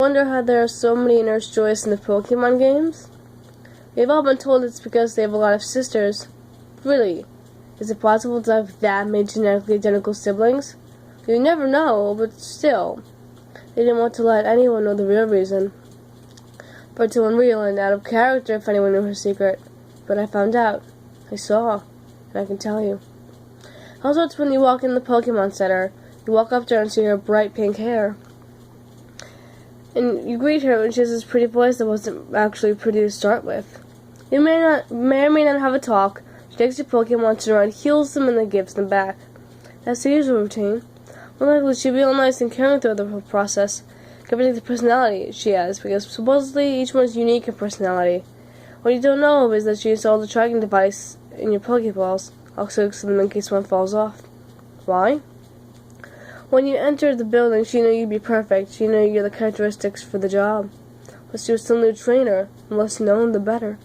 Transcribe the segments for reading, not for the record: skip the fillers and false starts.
Wonder how there are so many Nurse Joys in the Pokemon games? We've all been told it's because they have a lot of sisters. Really? Is it possible to have that many genetically identical siblings? You never know, but still. They didn't want to let anyone know the real reason. But too unreal and out of character if anyone knew her secret. But I found out. I saw. And I can tell you. Also, it's when you walk in the Pokemon Center. You walk up to her and see her bright pink hair. And you greet her and she has this pretty voice that wasn't actually pretty to start with. You may or may not have a talk. She takes your Pokemon to around, heals them, and then gives them back. That's the usual routine. More likely, she'll be all nice and caring throughout the whole process, giving the personality she has, because supposedly each one is unique in personality. What you don't know is that she installed a tracking device in your Pokeballs, also in case one falls off. Why? When you entered the building, she knew you'd be perfect. She knew you had the characteristics for the job. But she was still a new trainer, and less known the better.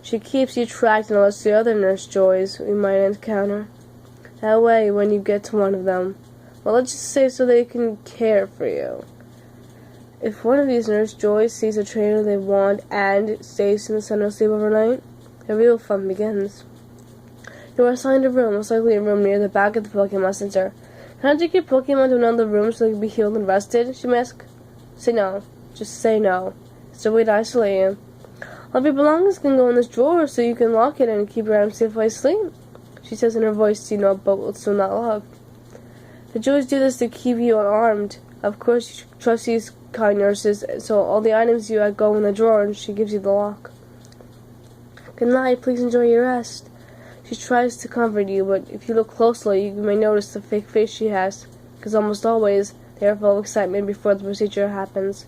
She keeps you tracked and alerts the other Nurse Joys we might encounter. That way, when you get to one of them, well, let's just say so they can care for you. If one of these Nurse Joys sees a trainer they want and stays in the center sleep overnight, the real fun begins. You are assigned a room, most likely a room near the back of the Pokemon Center. Can I take your Pokemon to another room so they can be healed and rested? She may ask. Say no. Just say no. It's a way to isolate you. All of your belongings can go in this drawer so you can lock it and keep your items safe while you sleep. She says in her voice, you know, but will still not love. The Joys do this to keep you unarmed. Of course, you trust these kind nurses, so all the items you had go in the drawer and she gives you the lock. Good night, please enjoy your rest. She tries to comfort you, but if you look closely, you may notice the fake face she has, because almost always they are full of excitement before the procedure happens.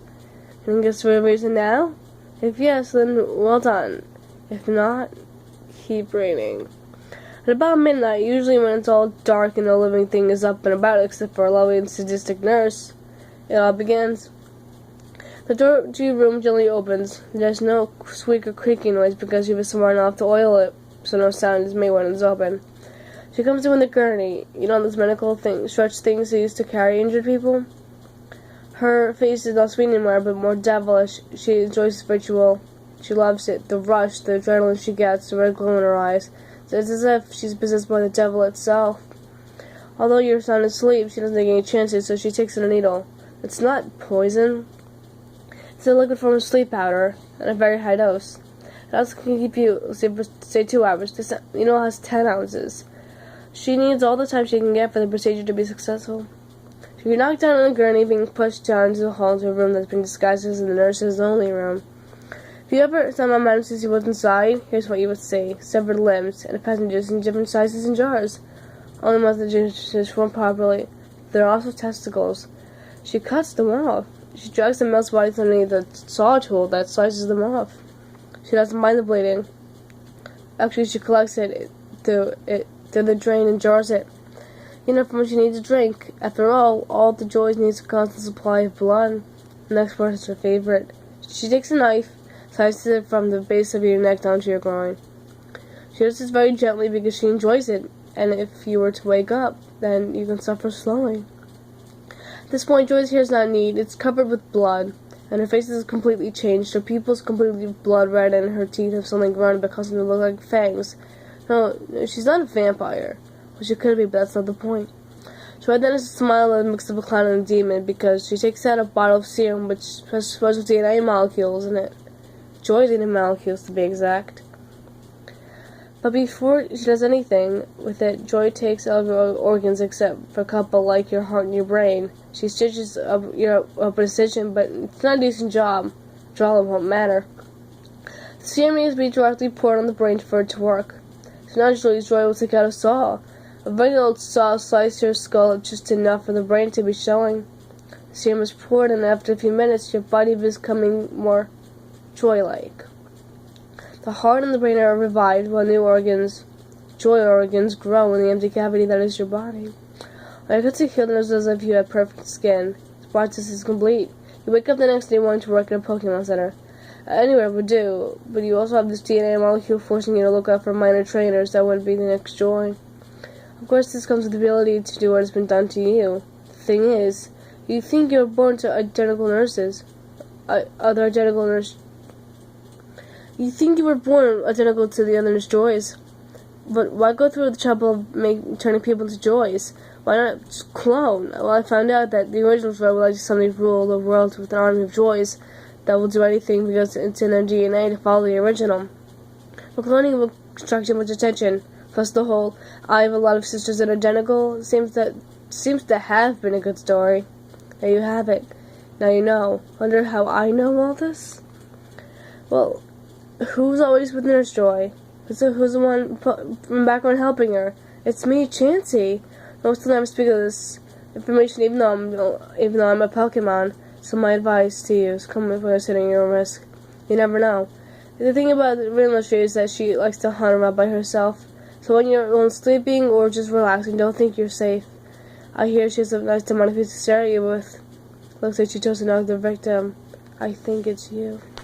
Can you guess the real reason now? If yes, then well done. If not, keep reading. At about midnight, usually when it's all dark and no living thing is up and about except for a lovely and sadistic nurse, it all begins. The door to your room gently opens. There's no squeak or creaking noise because you have someone enough to oil it, so no sound is made when it's open. She comes in with a gurney. You know those medical stretch things they used to carry injured people? Her face is not sweet anymore, but more devilish. She enjoys this ritual. She loves it. The rush, the adrenaline she gets, the red glow in her eyes. It's as if she's possessed by the devil itself. Although you're sound asleep, she doesn't take any chances, so she takes in a needle. It's not poison. It's a liquid form of sleep powder, at a very high dose. It also can keep you asleep for, say, 2 hours. This needle has 10 ounces. She needs all the time she can get for the procedure to be successful. You're knocked down on a gurney, being pushed down into the hall into a room that's been disguised as the nurse's only room. If you ever somehow managed to see what's inside, here's what you would see. Severed limbs, and passengers in different sizes and jars. Only ones that just form properly. There are also testicles. She cuts them off. She drags the melt's body underneath the saw tool that slices them off. She doesn't mind the bleeding. Actually, she collects it through the drain and jars it. Enough from what she needs to drink. After all the Joys needs a constant supply of blood. The next part is her favorite. She takes a knife, slices it from the base of your neck down to your groin. She does this very gently because she enjoys it, and if you were to wake up, then you can suffer slowly. At this point, Joy's hair is not neat. It's covered with blood, and her face is completely changed. Her pupils completely blood red, and her teeth have something grown that causes them to look like fangs. No, she's not a vampire. Well, she could be, but that's not the point. So right then is a smile that mixed up a clown and a demon, because she takes out a bottle of serum which has special DNA molecules in it. Joy DNA molecules, to be exact. But before she does anything with it, Joy takes all of your organs except for a couple like your heart and your brain. She stitches up a incision, but it's not a decent job. Draw won't matter. The serum needs to be directly poured on the brain for it to work. So naturally, Joy will take out a saw. A regular old saw slices your skull just enough for the brain to be showing. The serum is poured, and after a few minutes, your body is becoming more joy-like. The heart and the brain are revived, while new organs, joy organs, grow in the empty cavity that is your body. When you get to heal, it's as if you had perfect skin. This process is complete. You wake up the next day wanting to work at a Pokemon Center. Anywhere would do, but you also have this DNA molecule forcing you to look out for minor trainers that would be the next Joy. Of course, this comes with the ability to do what has been done to you. The thing is, You think you were born to identical nurses. Other identical nurse. You think you were born identical to the other Joys. But why go through the trouble of turning people into Joys? Why not just clone? Well, I found out that the original Joy would like to suddenly rule the world with an army of Joys that will do anything because it's in their DNA to follow the original. But cloning will attract too much attention. Plus the whole I have a lot of sisters that are identical seems to have been a good story. There you have it. Now you know. Wonder how I know all this? Well, who's always with Nurse Joy? Who's the one from background helping her? It's me, Chansey. Most of the time I speak of this information even though I'm a Pokemon. So my advice to you is come with us hitting your risk. You never know. The thing about the real Nurse Joy is that she likes to hunt around by herself. So when you're alone sleeping or just relaxing, don't think you're safe. I hear she has a nice demonic face to stare at you with. Looks like she chose to knock the victim. I think it's you.